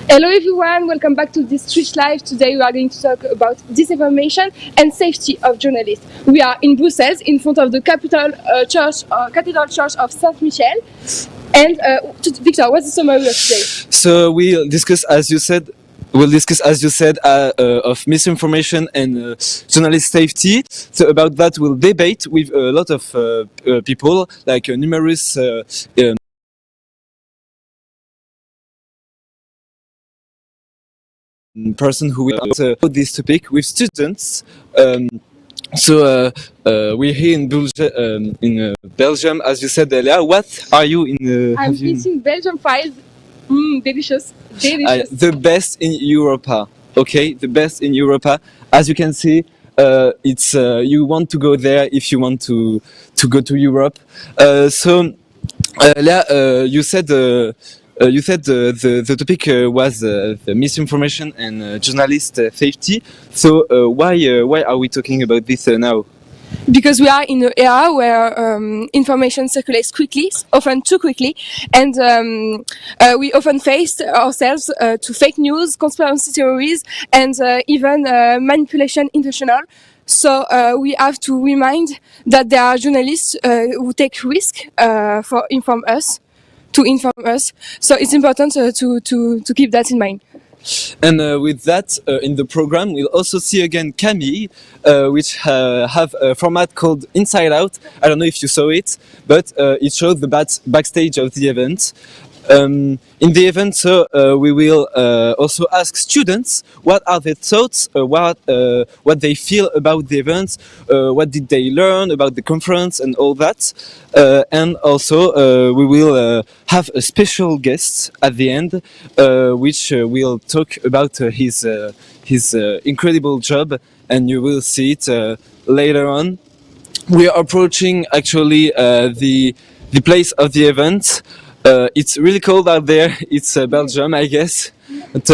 Hello everyone, welcome back to this Twitch Live. Today we are going to talk about disinformation and safety of journalists. We are in Brussels, in front of the Cathedral Church of Saint Michel. And Victor, what's the summary of today? So we'll discuss, as you said, of misinformation and journalist safety. So about that, we'll debate with a lot of people, like numerous person who will answer this topic with students. We're here in Belgium, as you said earlier. What are you in? I'm eating Belgian fries. Delicious. The best in Europa. Okay, the best in Europa. As you can see, it's you want to go there if you want to go to Europe. Léa, you said the topic was the misinformation and journalist safety. So why are we talking about this now? Because we are in an era where information circulates quickly, often too quickly, and we often face ourselves to fake news, conspiracy theories, and even manipulation intentional. So we have to remind that there are journalists who take risk to inform us. So it's important to keep that in mind. And with that, in the program, we'll also see again Camille, which have a format called Inside Out. I don't know if you saw it, but it shows the backstage of the event. In the event, we will also ask students what are their thoughts, what they feel about the event, what did they learn about the conference and all that. And also we will have a special guest at the end, which will talk about his incredible job, and you will see it later on. We are approaching actually the place of the event. It's really cold out there. It's Belgium, I guess. But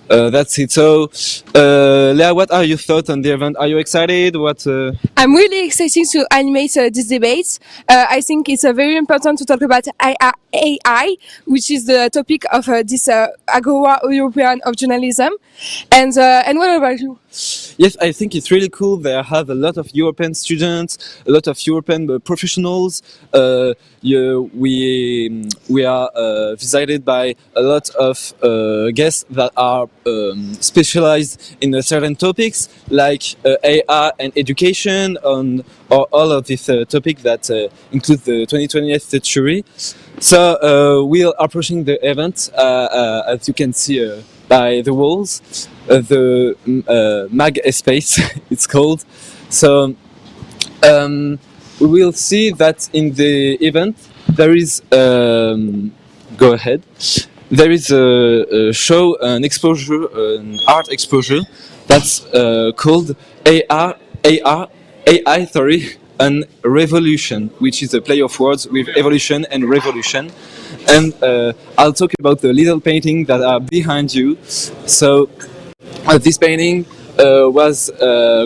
that's it. So, Léa, what are your thoughts on the event? Are you excited? I'm really excited to animate this debate. I think it's very important to talk about AI, which is the topic of this Agora European of Journalism. And what about you? Yes, I think it's really cool. They have a lot of European students, a lot of European professionals. We are visited by a lot of guests that are specialized in certain topics like AI and education, or all of these topics that include the 20th century. So we are approaching the event, as you can see by the walls, the mag space it's called. So we will see that in the event there is go ahead. There is a show, an exposure, an art exposure that's called AI, sorry, and Revolution, which is a play of words with evolution and revolution. And I'll talk about the little painting that are behind you. So this painting was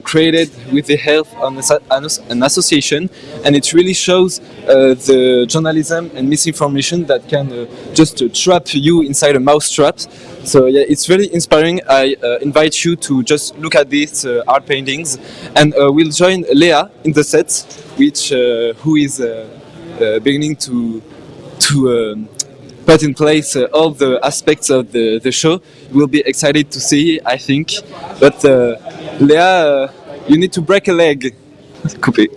created with the help of an association, and it really shows the journalism and misinformation that can just trap you inside a mousetrap. So yeah, it's really inspiring. I invite you to just look at these art paintings, and we'll join Léa in the set, which who is beginning to put in place all the aspects of the show. We'll be excited to see, I think. But Léa, you need to break a leg. Coupé.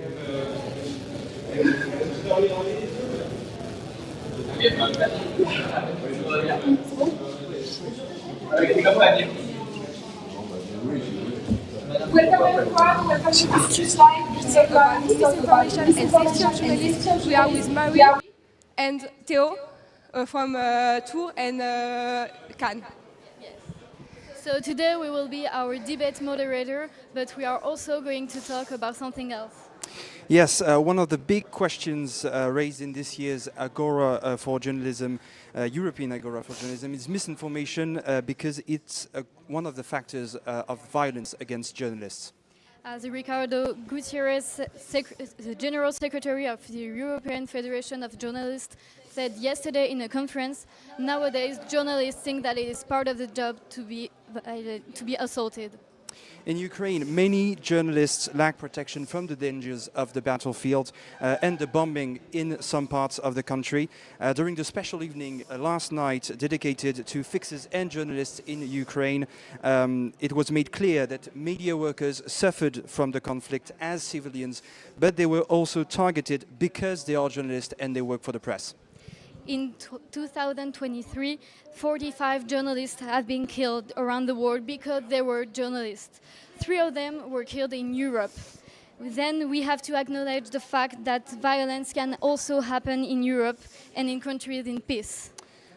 Welcome everyone, welcome to this Twitch Live. It's about misinformation and safety of journalists. We are with Marie and Theo from Tours and Cannes. So today we will be our debate moderator, but we are also going to talk about something else. Yes, one of the big questions raised in this year's Agora for Journalism, European Agora for Journalism, is misinformation because it's one of the factors of violence against journalists. As Ricardo Gutierrez, the General Secretary of the European Federation of Journalists, said yesterday in a conference, nowadays journalists think that it is part of the job to be assaulted. In Ukraine, many journalists lack protection from the dangers of the battlefield and the bombing in some parts of the country. During the special evening last night dedicated to fixers and journalists in Ukraine, it was made clear that media workers suffered from the conflict as civilians, but they were also targeted because they are journalists and they work for the press. In 2023, 45 journalists have been killed around the world because they were journalists. 3 of them were killed in Europe. Then we have to acknowledge the fact that violence can also happen in Europe and in countries in peace.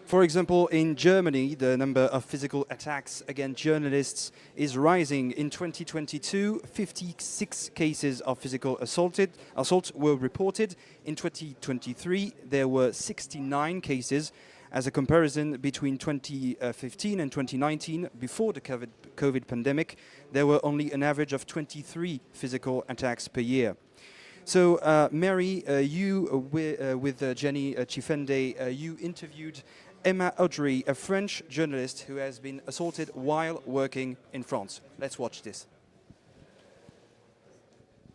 For example, in Germany, the number of physical attacks against journalists is rising. In 2022, 56 cases of physical assault were reported. In 2023, there were 69 cases. As a comparison between 2015 and 2019, before the COVID pandemic, there were only an average of 23 physical attacks per year. So, Mary, you with Jenny Chifende, you interviewed Emma Audrey, a French journalist who has been assaulted while working in France. Let's watch this.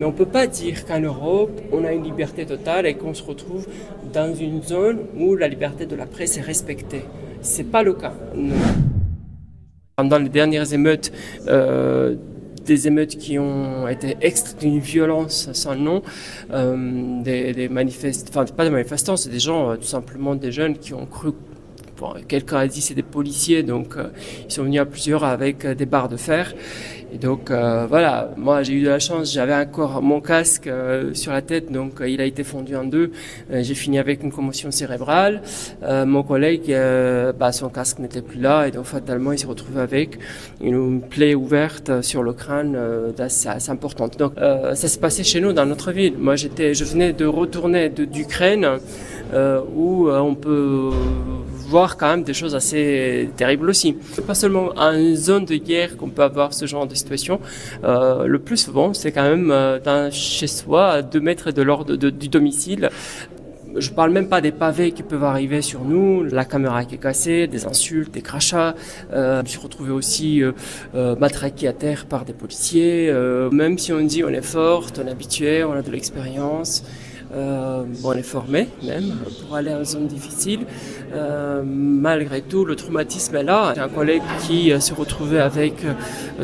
Mais on ne peut pas dire qu'en Europe, on a une liberté totale et qu'on se retrouve dans une zone où la liberté de la presse est respectée. Ce n'est pas le cas. Non. Pendant les dernières émeutes, des émeutes qui ont été d'une violence sans nom, des manifestants, enfin pas des manifestants, c'est des gens, tout simplement des jeunes qui ont cru. Bon, quelqu'un a dit c'est des policiers, donc ils sont venus à plusieurs avec des barres de fer. Et donc voilà, moi j'ai eu de la chance, j'avais encore mon casque sur la tête, donc il a été fondu en deux. J'ai fini avec une commotion cérébrale. Mon collègue, son casque n'était plus là et donc fatalement il s'est retrouvé avec une plaie ouverte sur le crâne assez importante. Donc ça s'est passé chez nous dans notre ville. Moi je venais de retourner d'Ukraine où on peut voir quand même des choses assez terribles aussi. Pas seulement en zone de guerre qu'on peut avoir ce genre de situation. Le plus souvent, c'est quand même chez soi, à 2 mètres du domicile. Je parle même pas des pavés qui peuvent arriver sur nous, la caméra qui est cassée, des insultes, des crachats. Je me suis retrouvé aussi matraqué à terre par des policiers. Même si on dit on est forte, on est habitué, on a de l'expérience. On est formé même pour aller en zone difficile. Malgré tout, le traumatisme est là. J'ai un collègue qui se retrouvait avec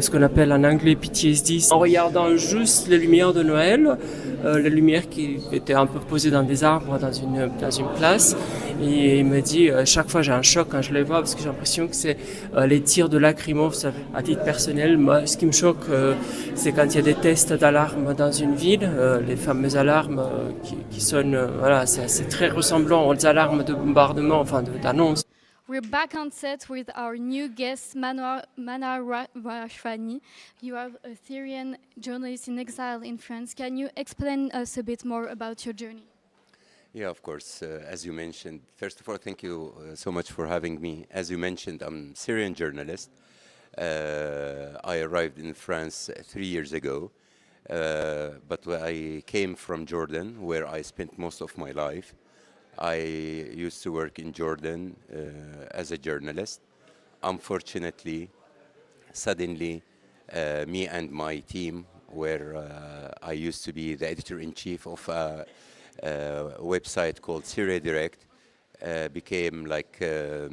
ce qu'on appelle en anglais PTSD. En regardant juste les lumières de Noël, les lumières qui étaient un peu posées dans des arbres, dans une place. Et il me dit, chaque fois j'ai un choc quand je les vois parce que j'ai l'impression que c'est les tirs de lacrymo. Vous savez, à titre personnel, moi, ce qui me choque, c'est quand il y a des tests d'alarme dans une ville, les fameuses alarmes qui sonnent, voilà, c'est très ressemblant aux alarmes de bombardement, enfin d'annonce. We're back on set with our new guest, Manar Rashfani. You are a Syrian journalist in exile in France. Can you explain us a bit more about your journey? Yeah, of course. As you mentioned, first of all, thank you so much for having me. As you mentioned, I'm a Syrian journalist. I arrived in France 3 years ago, but I came from Jordan, where I spent most of my life. I used to work in Jordan as a journalist. Unfortunately, suddenly, me and my team, where I used to be the editor-in-chief of a website called Syria Direct, became like the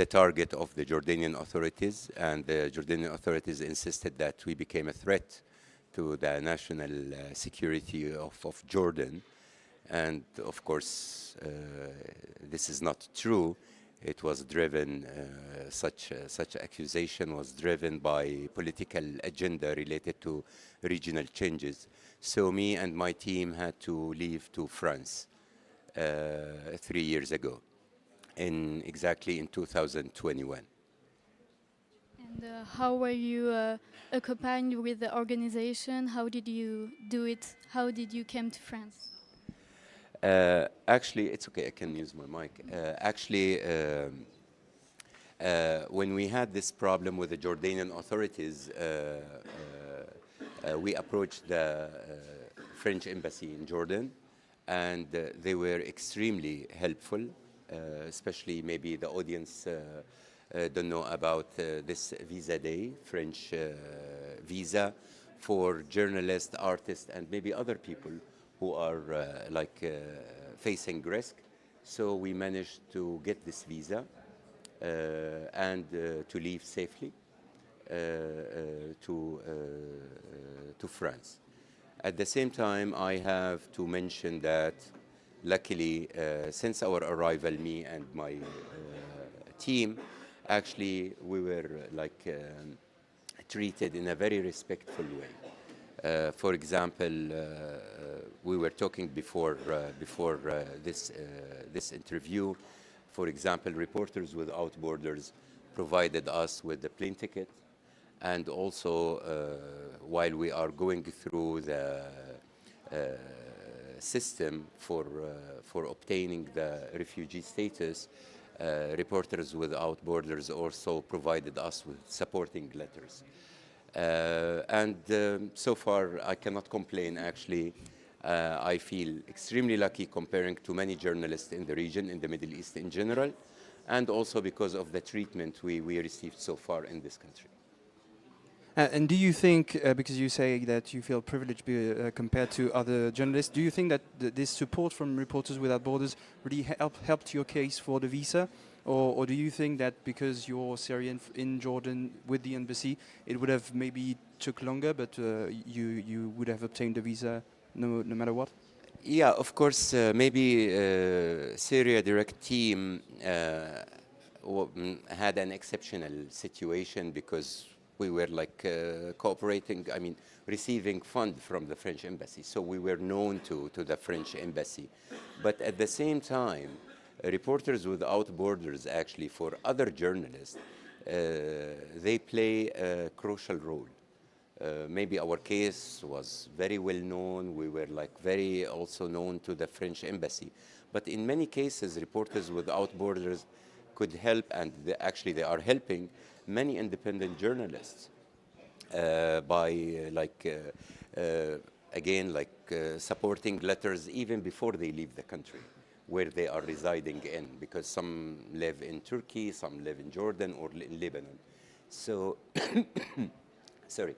target of the Jordanian authorities, and the Jordanian authorities insisted that we became a threat to the national security of Jordan. And of course, this is not true. It was driven, such accusation was driven by political agenda related to regional changes. So me and my team had to leave to France 3 years ago, exactly in 2021. And how were you accompanied with the organization? How did you do it? How did you come to France? Actually, it's okay, I can use my mic. When we had this problem with the Jordanian authorities, we approached the French embassy in Jordan, and they were extremely helpful, especially maybe the audience don't know about this Visa Day, French visa for journalists, artists, and maybe other people who are facing risk. So we managed to get this visa and to leave safely to France. At the same time, I have to mention that luckily, since our arrival, me and my team, actually we were treated in a very respectful way. For example, we were talking before this interview. For example, Reporters Without Borders provided us with the plane ticket, and also while we are going through the system for obtaining the refugee status, Reporters Without Borders also provided us with supporting letters. So far, I cannot complain, actually. I feel extremely lucky comparing to many journalists in the region, in the Middle East in general, and also because of the treatment we received so far in this country. And do you think, because you say that you feel privileged compared to other journalists, do you think that this support from Reporters Without Borders really helped your case for the visa? Or do you think that because you're Syrian in Jordan with the embassy, it would have maybe took longer, but you would have obtained the visa no matter what? Yeah, of course, maybe Syria Direct team had an exceptional situation because we were cooperating, receiving funds from the French embassy. So we were known to the French embassy. But at the same time, Reporters Without Borders, actually, for other journalists, they play a crucial role. Maybe our case was very well known. We were very also known to the French embassy. But in many cases, Reporters Without Borders could help, and actually they are helping many independent journalists by supporting letters even before they leave the country where they are residing in, because some live in Turkey, some live in Jordan or in Lebanon. So, sorry,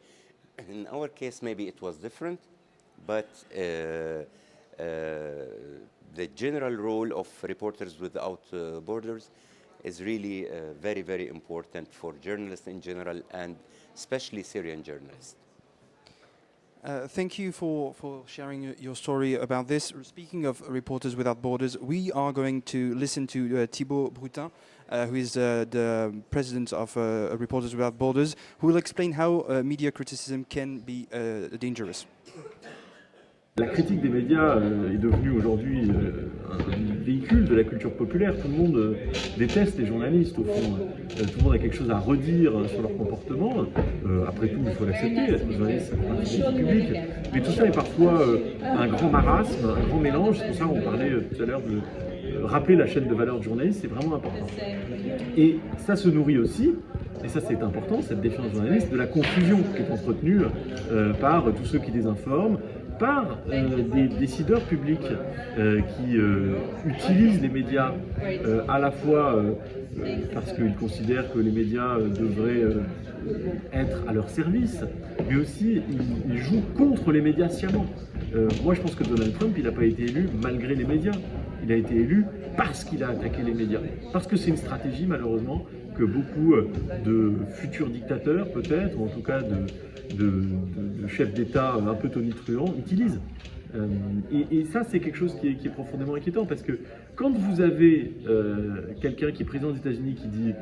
in our case maybe it was different, but the general role of Reporters Without Borders is really very, very important for journalists in general, and especially Syrian journalists. Thank you for sharing your story about this. Speaking of Reporters Without Borders, we are going to listen to Thibaut Brutin, who is the president of Reporters Without Borders, who will explain how media criticism can be dangerous. La critique des médias est devenue aujourd'hui un véhicule de la culture populaire. Tout le monde déteste les journalistes, au fond. Tout le monde a quelque chose à redire sur leur comportement. Après tout, il faut l'accepter, être journaliste, c'est un activité publique. Mais tout ça est parfois un grand marasme, un grand mélange. C'est pour ça qu'on parlait tout à l'heure de rappeler la chaîne de valeur du journaliste, c'est vraiment important. Et ça se nourrit aussi, et ça c'est important, cette défiance journaliste, de la confusion qui est entretenue par tous ceux qui désinforment, par des décideurs publics qui utilisent les médias à la fois parce qu'ils considèrent que les médias devraient être à leur service, mais aussi ils jouent contre les médias sciemment. Moi je pense que Donald Trump, il n'a pas été élu malgré les médias, il a été élu parce qu'il a attaqué les médias, parce que c'est une stratégie malheureusement que beaucoup de futurs dictateurs peut-être, ou en tout cas de chefs d'État un peu tonitruants utilisent. Et ça, c'est quelque chose qui est profondément inquiétant, parce que quand vous avez quelqu'un qui est président des États-Unis qui dit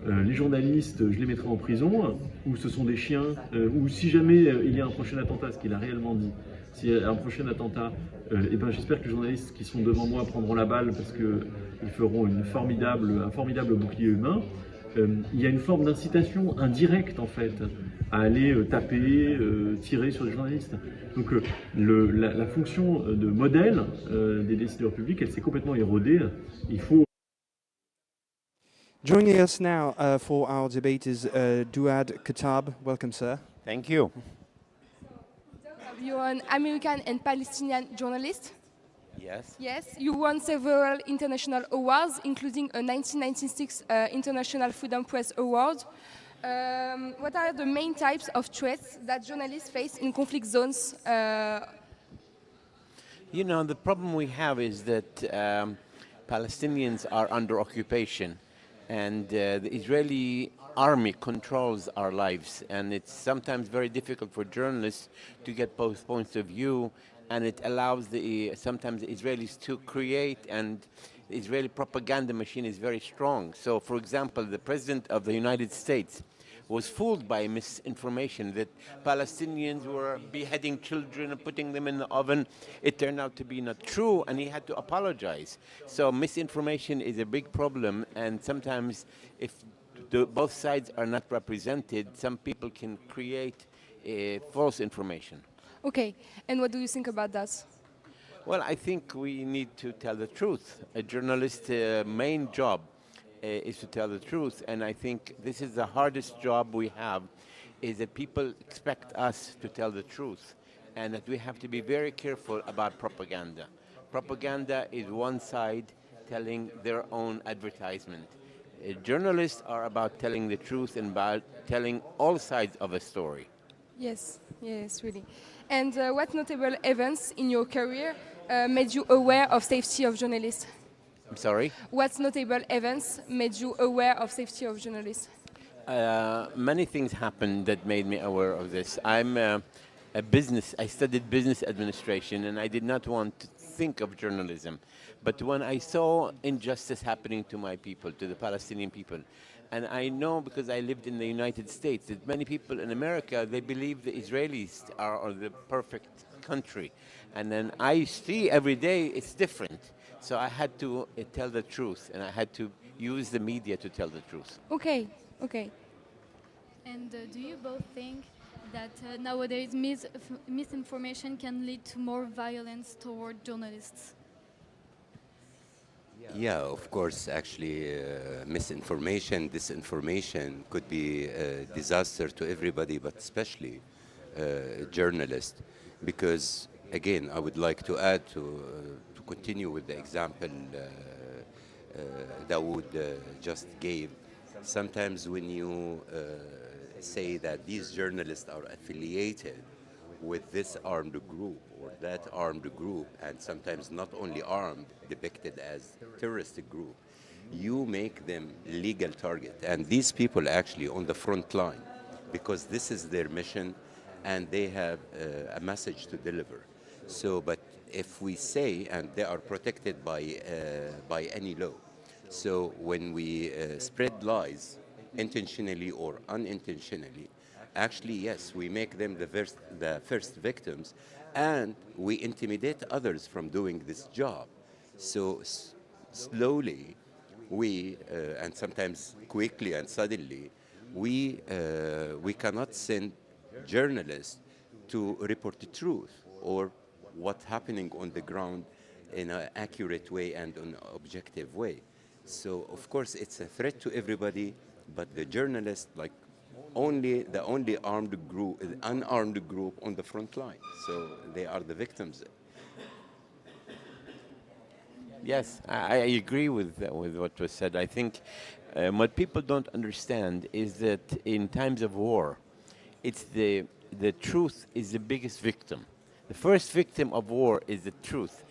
les journalistes, je les mettrai en prison, ou ce sont des chiens, ou si jamais il y a un prochain attentat, ce qu'il a réellement dit, s'il y a un prochain attentat, j'espère que les journalistes qui sont devant moi prendront la balle parce qu'ils feront un formidable bouclier humain. Il y a une forme d'incitation indirecte en fait à aller taper, tirer sur les journalistes. Donc la fonction de modèle des décideurs publics, elle s'est complètement érodée. Il faut. Joining us now for our debate is Douad Khattab. Welcome, sir. Thank you. You're an American and Palestinian journalist. Yes. Yes, you won several international awards, including a 1996 International Freedom Press Award. What are the main types of threats that journalists face in conflict zones? You know, the problem we have is that Palestinians are under occupation, and the Israeli army controls our lives, and it's sometimes very difficult for journalists to get both points of view, and it allows sometimes the Israelis to create, and the Israeli propaganda machine is very strong. So, for example, the President of the United States was fooled by misinformation that Palestinians were beheading children and putting them in the oven. It turned out to be not true, and he had to apologize. So misinformation is a big problem, and sometimes if both sides are not represented, some people can create false information. Okay, and what do you think about that? Well, I think we need to tell the truth. A journalist's main job is to tell the truth, and I think this is the hardest job we have, is that people expect us to tell the truth, and that we have to be very careful about propaganda. Propaganda is one side telling their own advertisement. Journalists are about telling the truth and about telling all sides of a story. Yes, yes, really. And what notable events in your career made you aware of safety of journalists? I'm sorry? What notable events made you aware of safety of journalists? Many things happened that made me aware of this. I studied business administration, and I did not want to think of journalism. But when I saw injustice happening to my people, to the Palestinian people, and I know because I lived in the United States that many people in America, they believe the Israelis are the perfect country. And then I see every day it's different. So I had to tell the truth, and I had to use the media to tell the truth. Okay, okay. And do you both think that nowadays misinformation can lead to more violence toward journalists? Yeah, of course, actually, misinformation, disinformation could be a disaster to everybody, but especially journalists. Because, again, I would like to add to continue with the example Dawood just gave. Sometimes when you say that these journalists are affiliated with this armed group or that armed group, and sometimes not only armed, depicted as terroristic group, you make them legal target. And these people actually on the front line, because this is their mission and they have a message to deliver. So, but if we say, and they are protected by any law. So when we spread lies, intentionally or unintentionally, actually, yes, we make them the first victims, and we intimidate others from doing this job. So slowly, and sometimes quickly and suddenly, we cannot send journalists to report the truth or what's happening on the ground in an accurate way and an objective way. So, of course, it's a threat to everybody, but the journalists, like the only armed group, unarmed group on the front line. So they are the victims. Yes, I agree with what was said. I think what people don't understand is that in times of war, it's the truth is the biggest victim. The first victim of war is the truth.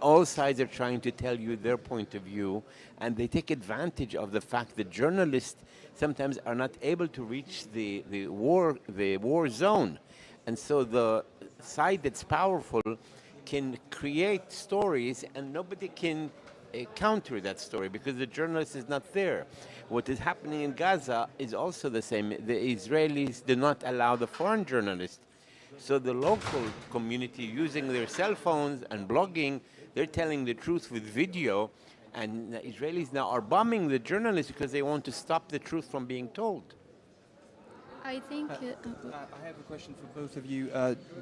All sides are trying to tell you their point of view, and they take advantage of the fact that journalists sometimes are not able to reach the war zone. And so the side that's powerful can create stories, and nobody can counter that story because the journalist is not there. What is happening in Gaza is also the same. The Israelis do not allow the foreign journalists. So the local community, using their cell phones and blogging, they're telling the truth with video, and the Israelis now are bombing the journalists because they want to stop the truth from being told. I think. I have a question for both of you.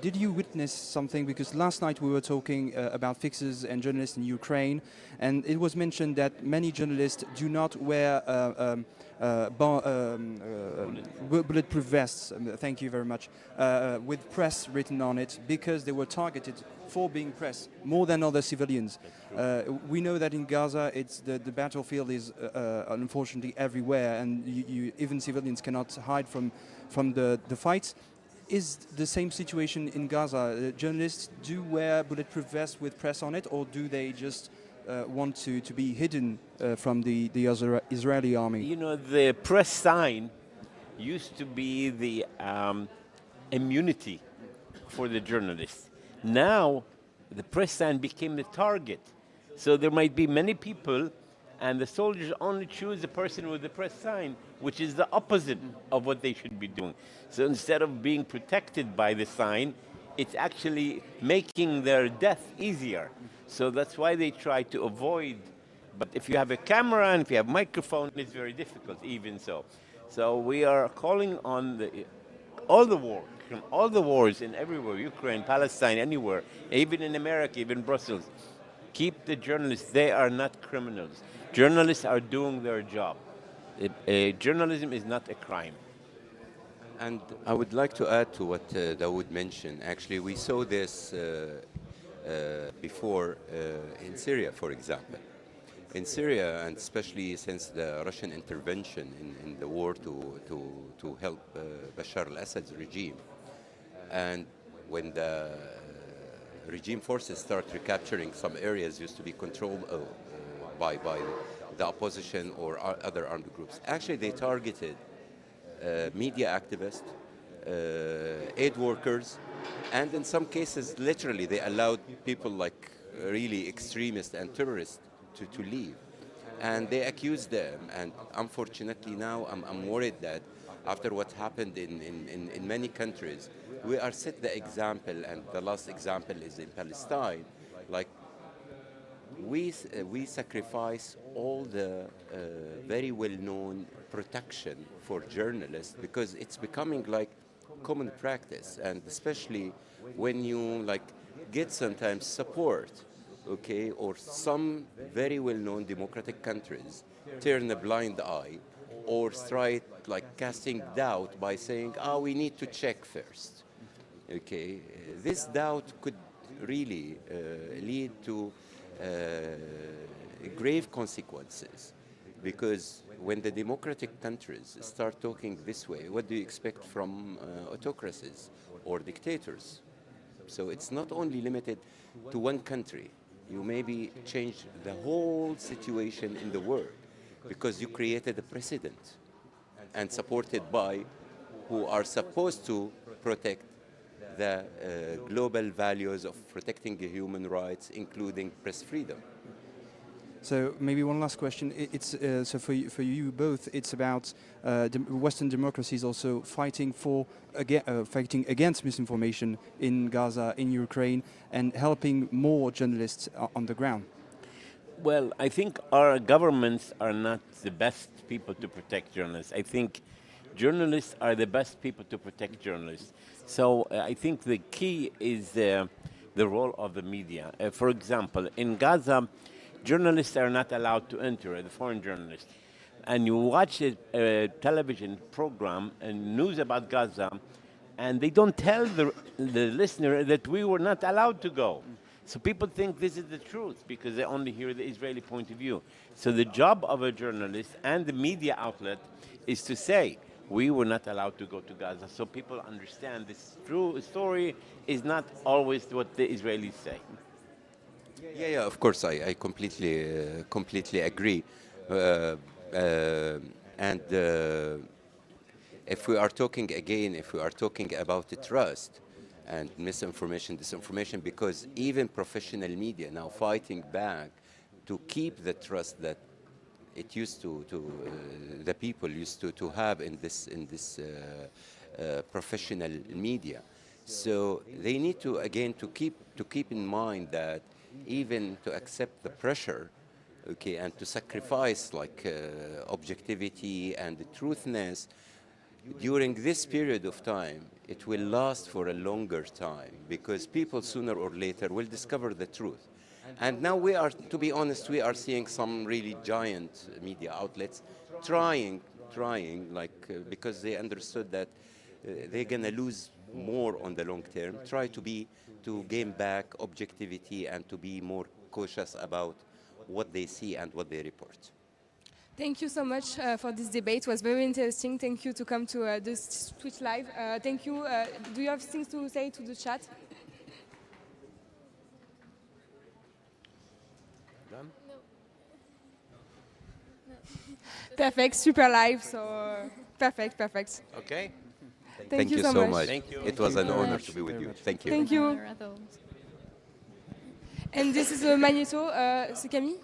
Did you witness something? Because last night we were talking about fixers and journalists in Ukraine, and it was mentioned that many journalists do not wear bulletproof vests. Thank you very much. With press written on it, because they were targeted for being press more than other civilians. We know that in Gaza, the battlefield is unfortunately everywhere, and even civilians cannot hide from the fights. Is the same situation in Gaza? Journalists do wear bulletproof vests with press on it, or do they just want to be hidden from the Israeli army? You know, the press sign used to be the immunity for the journalists. Now, the press sign became the target. So there might be many people, and the soldiers only choose the person with the press sign, which is the opposite of what they should be doing. So instead of being protected by the sign, it's actually making their death easier. So that's why they try to avoid. But if you have a camera and if you have a microphone, it's very difficult even so. So we are calling on all the wars in everywhere, Ukraine, Palestine, anywhere, even in America, even Brussels. Keep the journalists. They are not criminals. Journalists are doing their job. Journalism is not a crime. And I would like to add to what Dawood mentioned. Actually, we saw this before in Syria, for example. In Syria, and especially since the Russian intervention in the war to help Bashar al-Assad's regime, and when the regime forces start recapturing some areas used to be controlled by the opposition or other armed groups, actually they targeted media activists, aid workers, and in some cases, literally, they allowed people like really extremists and terrorists to leave. And they accused them. And unfortunately now, I'm worried that after what happened in many countries, we are set the example, and the last example is in Palestine. Like, we sacrifice all the very well-known protection for journalists because it's becoming like common practice, and especially when you like get sometimes support, okay, or some very well-known democratic countries turn a blind eye or try like casting doubt by saying, we need to check first. Okay, this doubt could really lead to grave consequences, because when the democratic countries start talking this way, what do you expect from autocracies or dictators? So it's not only limited to one country. You maybe change the whole situation in the world because you created a precedent and supported by who are supposed to protect the global values of protecting human rights, including press freedom. So maybe one last question. It's so for you both. It's about Western democracies also fighting against misinformation in Gaza, in Ukraine, and helping more journalists on the ground. Well, I think our governments are not the best people to protect journalists. I think journalists are the best people to protect journalists. So I think the key is the role of the media. For example, in Gaza, journalists are not allowed to enter, the foreign journalists. And you watch a television program and news about Gaza, and they don't tell the listener that we were not allowed to go. So people think this is the truth because they only hear the Israeli point of view. So the job of a journalist and the media outlet is to say, we were not allowed to go to Gaza. So people understand this true story is not always what the Israelis say. Yeah, of course, I completely agree. If we are talking about the trust and misinformation, disinformation, because even professional media now fighting back to keep the trust that it used to the people used to have in this professional media. So they need to again to keep in mind that even to accept the pressure, okay, and to sacrifice like objectivity and the truthness, during this period of time, it will last for a longer time because people sooner or later will discover the truth. And now we are, to be honest, we are seeing some really giant media outlets trying, because they understood that they're going to lose more on the long term, to gain back objectivity and to be more cautious about what they see and what they report. Thank you so much for this debate. It was very interesting. Thank you to come to this Twitch live. Thank you. Do you have things to say to the chat? Done? No. Perfect. Super live. So perfect. Okay. Thank you so much. Thank you. It was an honor to be with you. Thank you. Thank you. And this is Magneto. C'est Camille.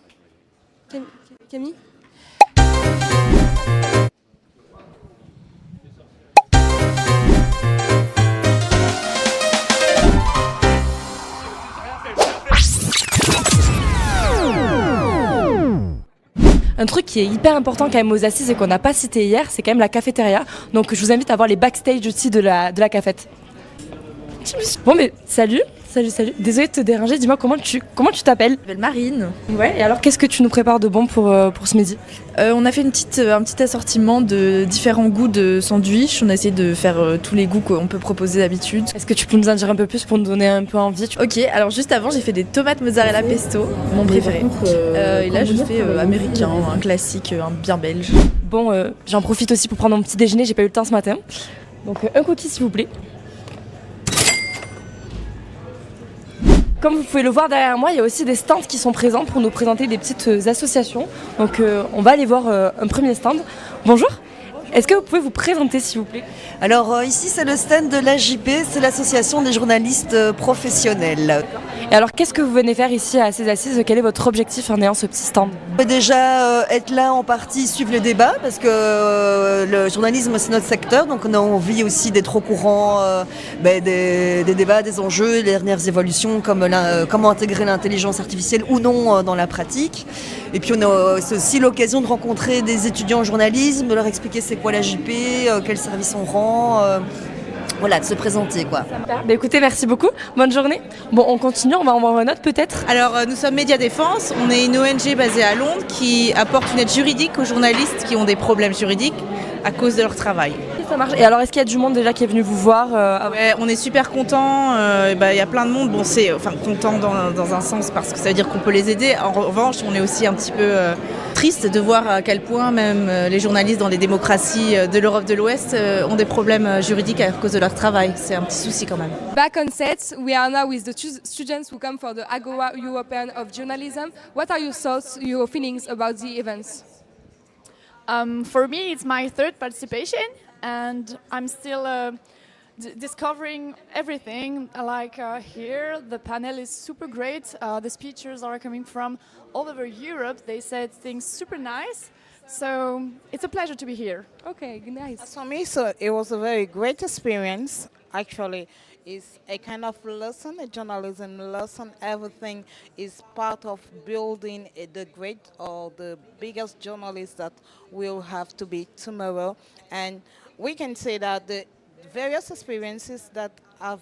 Camille. Un truc qui est hyper important quand même aux assises et qu'on n'a pas cité hier, c'est quand même la cafétéria. Donc je vous invite à voir les backstage aussi de la cafette. Bon mais salut. Désolée de te déranger, dis-moi comment tu t'appelles? Je m'appelle Marine. Ouais, et alors qu'est-ce que tu nous prépares de bon pour ce midi? On a fait un petit assortiment de différents goûts de sandwich. On a essayé de faire tous les goûts qu'on peut proposer d'habitude. Est-ce que tu peux nous en dire un peu plus pour nous donner un peu envie? Ok, alors juste avant j'ai fait des tomates mozzarella pesto, mon préféré. Et là je fais américain, un classique, un bien belge. Bon, j'en profite aussi pour prendre mon petit déjeuner, j'ai pas eu le temps ce matin. Donc un cookie s'il vous plaît. Comme vous pouvez le voir derrière moi, il y a aussi des stands qui sont présents pour nous présenter des petites associations. Donc on va aller voir un premier stand. Bonjour. Est-ce que vous pouvez vous présenter s'il vous plaît? Alors ici c'est le stand de l'AJP, c'est l'association des journalistes professionnels. Et alors qu'est-ce que vous venez faire ici à ces assises? Quel est votre objectif en ayant ce petit stand? On peut déjà être là en partie, suivre les débats parce que le journalisme c'est notre secteur, donc on a envie aussi d'être au courant des débats, des enjeux, les dernières évolutions comme comment intégrer l'intelligence artificielle ou non dans la pratique. Et puis c'est aussi l'occasion de rencontrer des étudiants en journalisme, de leur expliquer c'est quoi l'AJP, quel service on rend, voilà, de se présenter quoi. Bah écoutez, merci beaucoup, bonne journée. Bon, on continue, on va en voir une autre peut-être. Alors nous sommes Média Défense, on est une ONG basée à Londres qui apporte une aide juridique aux journalistes qui ont des problèmes juridiques à cause de leur travail. Ça marche. Et alors est-ce qu'il y a du monde déjà qui est venu vous voir Ouais, on est super contents, il y a plein de monde, bon c'est content dans un sens parce que ça veut dire qu'on peut les aider. En revanche on est aussi un petit peu triste de voir à quel point même les journalistes dans les démocraties de l'Europe de l'Ouest ont des problèmes juridiques à cause de leur travail. C'est un petit souci quand même. Back on set, we are now with the students who come for the Agora European of Journalism. What are your thoughts, your feelings about the events? For me, it's my third participation, and I'm still discovering everything. Like here, the panel is super great. The speakers are coming from all over Europe. They said things super nice. So it's a pleasure to be here. Okay, nice. For me, so it was a very great experience. Actually, it's a kind of lesson, a journalism lesson. Everything is part of building the great or the biggest journalist that we'll have to be tomorrow. And we can say that the various experiences that have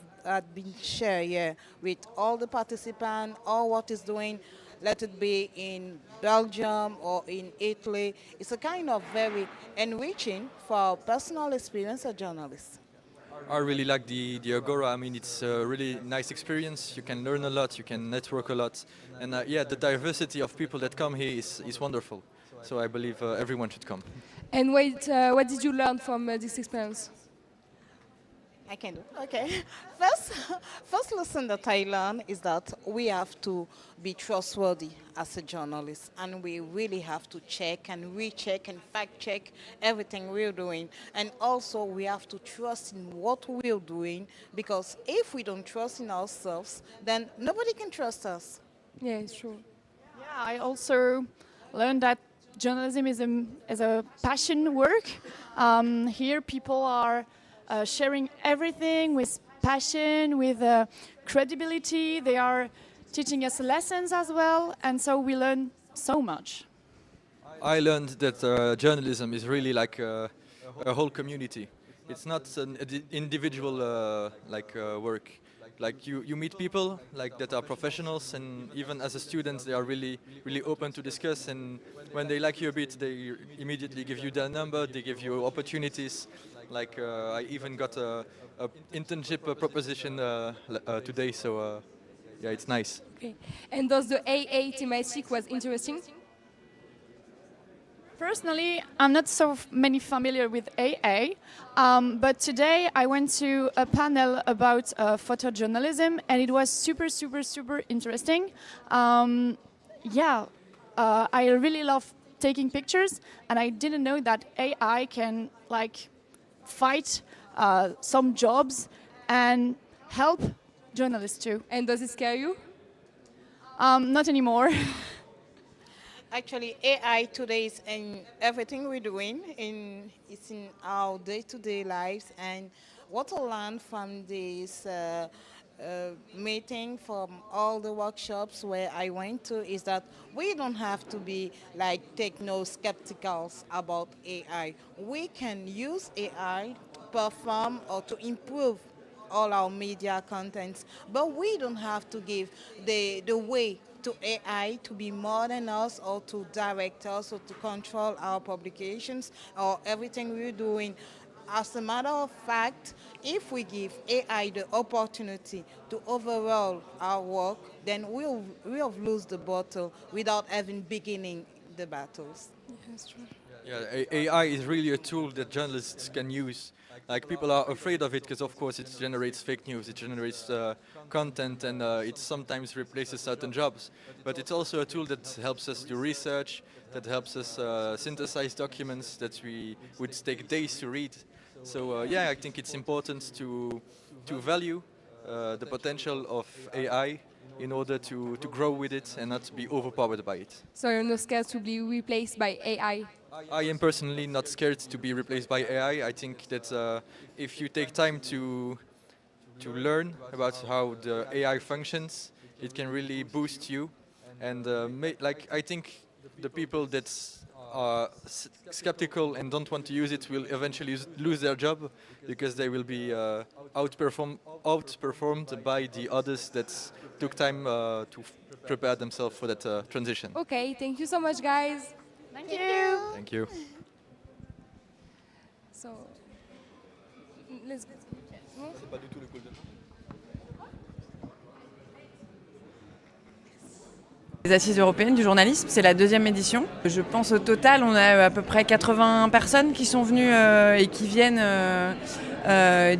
been shared here with all the participants, all what is doing, let it be in Belgium or in Italy, it's a kind of very enriching for personal experience as journalists. I really like the Agora. I mean, it's a really nice experience. You can learn a lot, you can network a lot. And yeah, the diversity of people that come here is wonderful. So I believe everyone should come. And what did you learn from this experience? I can do. Okay. First lesson that I learned is that we have to be trustworthy as a journalist, and we really have to check and recheck and fact check everything we're doing. And also we have to trust in what we're doing, because if we don't trust in ourselves, then nobody can trust us. Yeah, it's true. Yeah, I also learned that journalism is a passion work. Here people are sharing everything with passion, with credibility. They are teaching us lessons as well, and so we learn so much. I learned that journalism is really like a whole community. It's not an individual work. Like you meet people like that are professionals, and even as a student they are really open to discuss, and when they like you a bit they immediately give you their number, they give you opportunities. Like I even got a internship proposition today, so yeah, it's nice. Okay. And does the AA thematic was interesting? Personally, I'm not many familiar with AA, but today I went to a panel about photojournalism, and it was super interesting. I really love taking pictures, and I didn't know that AI can fight some jobs and help journalists too. And does it scare you? Not anymore. Actually, AI today is in everything we're doing. It's in our day-to-day lives. And what I learned from this meeting, from all the workshops where I went to, is that we don't have to be techno-skeptical about AI. We can use AI to perform or to improve all our media contents, but we don't have to give the way to AI to be more than us, or to direct us, or to control our publications or everything we're doing. As a matter of fact, if we give AI the opportunity to overhaul our work, then we'll lose the battle without even beginning the battles. That's true. Yeah, AI is really a tool that journalists can use. Like, people are afraid of it because, of course, it generates fake news, it generates content, and it sometimes replaces certain jobs. But it's also a tool that helps us do research, that helps us synthesize documents that we would take days to read. So yeah, I think it's important to value the potential of AI in order to grow with it and not be overpowered by it. So you're not scared to be replaced by AI? I am personally not scared to be replaced by AI. I think that if you take time to learn about how the AI functions, it can really boost you. And I think the people that are skeptical and don't want to use it will eventually lose their job, because they will be outperformed by the others that took time to prepare themselves for that transition. Okay, thank you so much, guys. Thank you. Thank you. So, let's go. Les Assises européennes du journalisme, c'est la 2e édition. Je pense au total, on a à peu près 80 personnes qui sont venues et qui viennent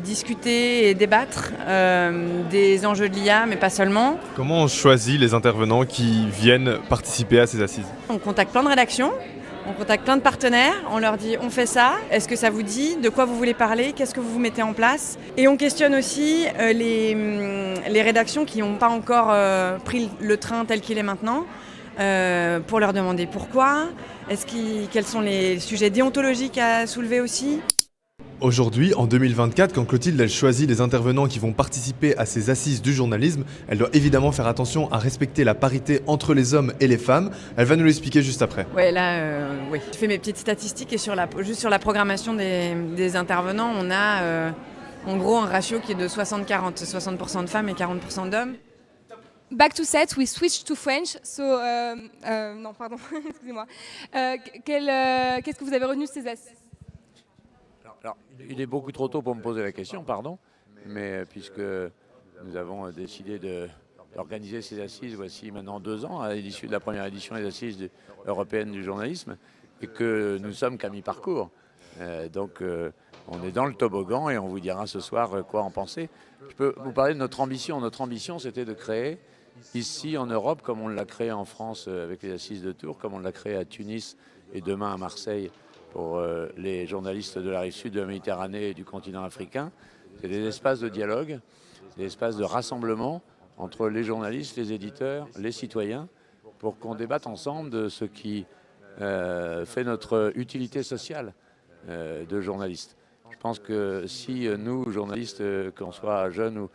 discuter et débattre des enjeux de l'IA, mais pas seulement. Comment on choisit les intervenants qui viennent participer à ces assises? On contacte plein de rédactions, on contacte plein de partenaires, on leur dit on fait ça, est-ce que ça vous dit, de quoi vous voulez parler, qu'est-ce que vous mettez en place? Et on questionne aussi les rédactions qui n'ont pas encore pris le train tel qu'il est maintenant, pour leur demander pourquoi, quels sont les sujets déontologiques à soulever aussi. Aujourd'hui, en 2024, quand Clotilde elle choisit les intervenants qui vont participer à ces assises du journalisme, elle doit évidemment faire attention à respecter la parité entre les hommes et les femmes. Elle va nous l'expliquer juste après. Ouais, là, oui. Je fais mes petites statistiques et juste sur la programmation des intervenants, on a en gros un ratio qui est de 60-40, 60% de femmes et 40% d'hommes. Back to set, we switch to French. So, non, pardon, excusez-moi. Qu'est-ce que vous avez retenu de ces assises? Alors, il est beaucoup trop tôt pour me poser la question, pardon, mais puisque nous avons décidé d'organiser ces assises, voici maintenant 2 ans, à l'issue de la première édition des assises européennes du journalisme, et que nous sommes qu'à mi-parcours. Donc, on est dans le toboggan et on vous dira ce soir quoi en penser. Je peux vous parler de notre ambition. Notre ambition, c'était de créer ici en Europe, comme on l'a créé en France avec les assises de Tours, comme on l'a créé à Tunis et demain à Marseille, pour les journalistes de la rive sud de la Méditerranée et du continent africain. C'est des espaces de dialogue, des espaces de rassemblement entre les journalistes, les éditeurs, les citoyens, pour qu'on débatte ensemble de ce qui fait notre utilité sociale de journalistes. Je pense que si nous, journalistes, qu'on soit jeunes ou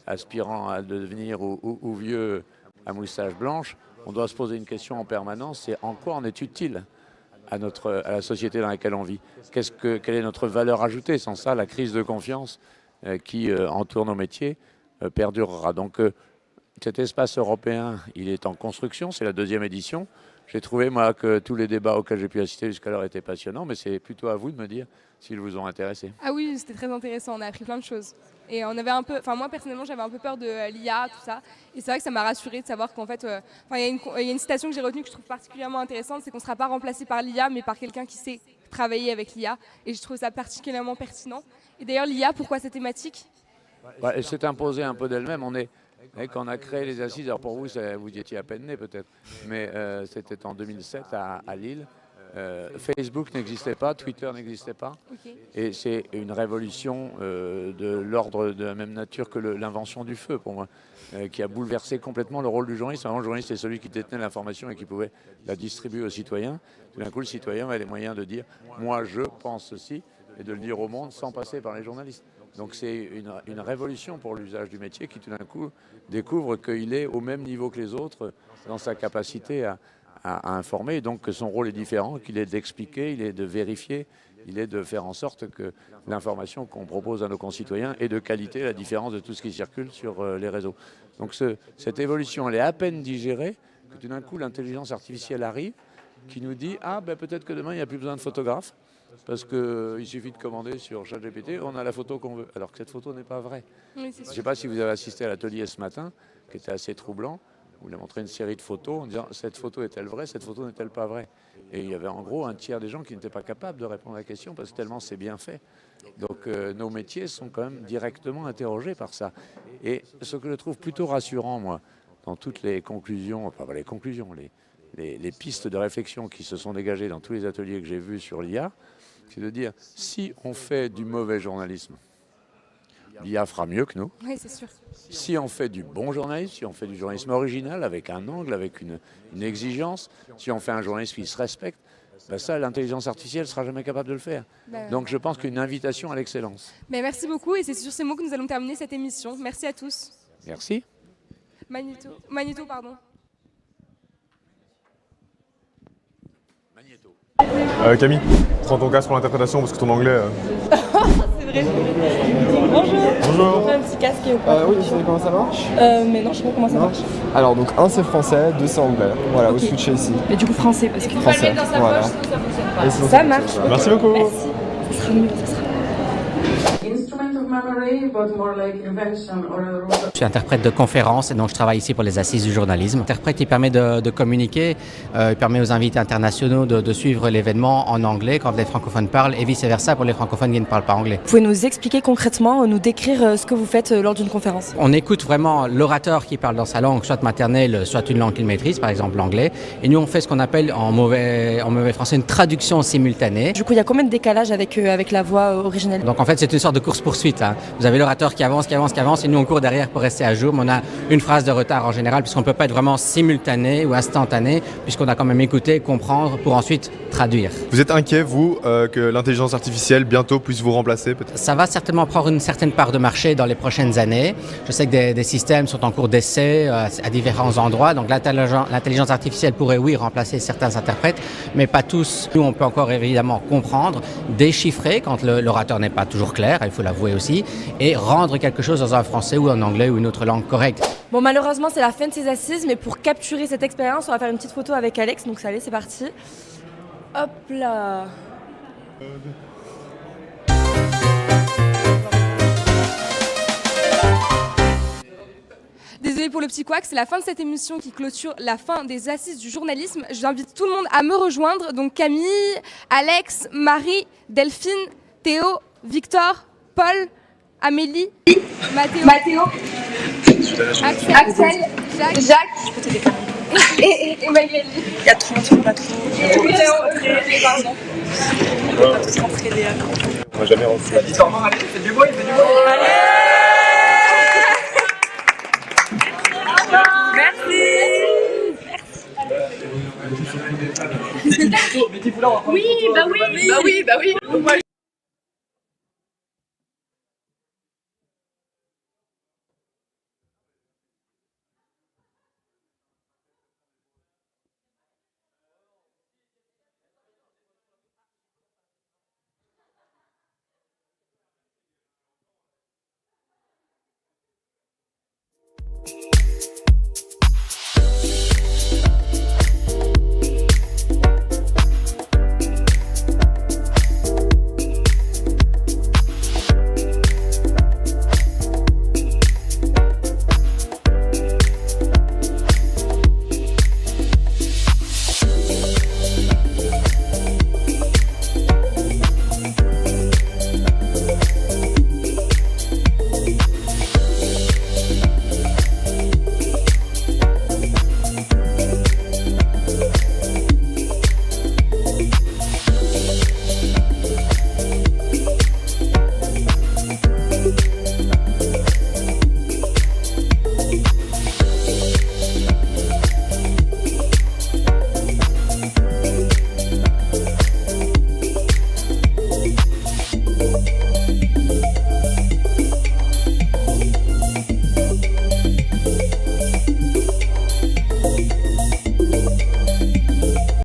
aspirants à devenir ou vieux à moustache blanche, on doit se poser une question en permanence, c'est en quoi on est utile à la société dans laquelle on vit. Quelle est notre valeur ajoutée? Sans ça, la crise de confiance qui entoure nos métiers perdurera. Donc cet espace européen, il est en construction, c'est la 2e édition. J'ai trouvé, moi, que tous les débats auxquels j'ai pu assister jusqu'alors étaient passionnants, mais c'est plutôt à vous de me dire s'ils vous ont intéressé. Ah oui, c'était très intéressant, on a appris plein de choses. Et on avait un peu, moi personnellement, j'avais un peu peur de l'IA, tout ça. Et c'est vrai que ça m'a rassurée de savoir qu'en fait, il y a une citation que j'ai retenue que je trouve particulièrement intéressante, c'est qu'on ne sera pas remplacé par l'IA, mais par quelqu'un qui sait travailler avec l'IA. Et je trouve ça particulièrement pertinent. Et d'ailleurs, l'IA, pourquoi cette thématique? Elle s'est imposée un peu d'elle-même. Quand on a créé les assises, alors pour vous, vous y étiez à peine né peut-être, mais c'était en 2007 à Lille. Facebook n'existait pas, Twitter n'existait pas. Okay. Et c'est une révolution de l'ordre de la même nature que l'invention du feu, pour moi, qui a bouleversé complètement le rôle du journaliste. Avant, le journaliste, c'était celui qui détenait l'information et qui pouvait la distribuer aux citoyens. Tout d'un coup, le citoyen avait les moyens de dire « moi, je pense ceci » et de le dire au monde sans passer par les journalistes. Donc c'est une révolution pour l'usage du métier qui tout d'un coup découvre qu'il est au même niveau que les autres dans sa capacité à informer, et donc que son rôle est différent, qu'il est d'expliquer, il est de vérifier, il est de faire en sorte que l'information qu'on propose à nos concitoyens est de qualité, à la différence de tout ce qui circule sur les réseaux. Donc cette évolution, elle est à peine digérée, que tout d'un coup l'intelligence artificielle arrive, qui nous dit « Ah, ben peut-être que demain il n'y a plus besoin de photographe ». Parce qu'il suffit de commander sur ChatGPT, on a la photo qu'on veut, alors que cette photo n'est pas vraie. Oui, je ne sais pas si vous avez assisté à l'atelier ce matin, qui était assez troublant. Vous lui avez montré une série de photos en disant « cette photo est-elle vraie, cette photo n'est-elle pas vraie ?» Et il y avait en gros un tiers des gens qui n'étaient pas capables de répondre à la question parce que tellement c'est bien fait. Donc nos métiers sont quand même directement interrogés par ça. Et ce que je trouve plutôt rassurant, moi, dans toutes les conclusions, enfin les conclusions, les pistes de réflexion qui se sont dégagées dans tous les ateliers que j'ai vus sur l'IA, c'est de dire, si on fait du mauvais journalisme, l'IA fera mieux que nous. Oui, c'est sûr. Si on fait du bon journalisme, si on fait du journalisme original, avec un angle, avec une exigence, si on fait un journalisme qui se respecte, ben ça, l'intelligence artificielle ne sera jamais capable de le faire. Donc je pense qu'une invitation à l'excellence. Merci beaucoup, et c'est sur ces mots que nous allons terminer cette émission. Merci à tous. Merci. Magnéto, pardon. Camille, prends ton casque pour l'interprétation parce que ton anglais... C'est vrai. Bonjour. Bonjour. On fait un petit casque. Oui, tu sais comment ça marche? Mais non, je sais pas comment ça marche. Alors donc un c'est français, 2 c'est anglais. Voilà, vous switchez ici. Mais du coup français parce que... Français. Faut le mettre dans sa voilà. poche, sinon ça fonctionne pas. Sinon, Ça marche. Merci beaucoup. Merci. Ça sera mieux, ça sera mieux. Je suis interprète de conférence et donc je travaille ici pour les assises du journalisme. Interprète, il permet de communiquer, il permet aux invités internationaux de suivre l'événement en anglais quand les francophones parlent et vice-versa pour les francophones qui ne parlent pas anglais. Vous pouvez nous expliquer concrètement, nous décrire ce que vous faites lors d'une conférence? On écoute vraiment l'orateur qui parle dans sa langue, soit maternelle, soit une langue qu'il maîtrise, par exemple l'anglais. Et nous, on fait ce qu'on appelle en mauvais français une traduction simultanée. Du coup, il y a combien de décalage avec la voix originelle? Donc en fait, c'est une sorte de course-poursuite. Vous avez l'orateur qui avance, et nous on court derrière pour rester à jour, mais on a une phrase de retard en général puisqu'on ne peut pas être vraiment simultané ou instantané puisqu'on a quand même écouté, comprendre pour ensuite traduire. Vous êtes inquiet, vous, que l'intelligence artificielle bientôt puisse vous remplacer peut-être? Ça va certainement prendre une certaine part de marché dans les prochaines années. Je sais que des systèmes sont en cours d'essai à différents endroits, donc l'intelligence artificielle pourrait oui remplacer certains interprètes, mais pas tous. Nous on peut encore évidemment comprendre, déchiffrer quand l'orateur n'est pas toujours clair, il faut l'avouer aussi, et rendre quelque chose dans un français ou en anglais ou une autre langue correcte. Bon, malheureusement, c'est la fin de ces assises, mais pour capturer cette expérience, on va faire une petite photo avec Alex. Donc, allez, c'est parti. Hop là. Désolée pour le petit couac, c'est la fin de cette émission qui clôture la fin des assises du journalisme. J'invite tout le monde à me rejoindre. Donc Camille, Alex, Marie, Delphine, Théo, Victor, Paul, Amélie, Mathéo, Axel, Jacques, et Magali. Il y a trop de bateaux. Et pardon. On va tous rentrer les... On va jamais rentrer. Allez, faites du bruit, Merci. Mettez-vous là. Oui, bah oui.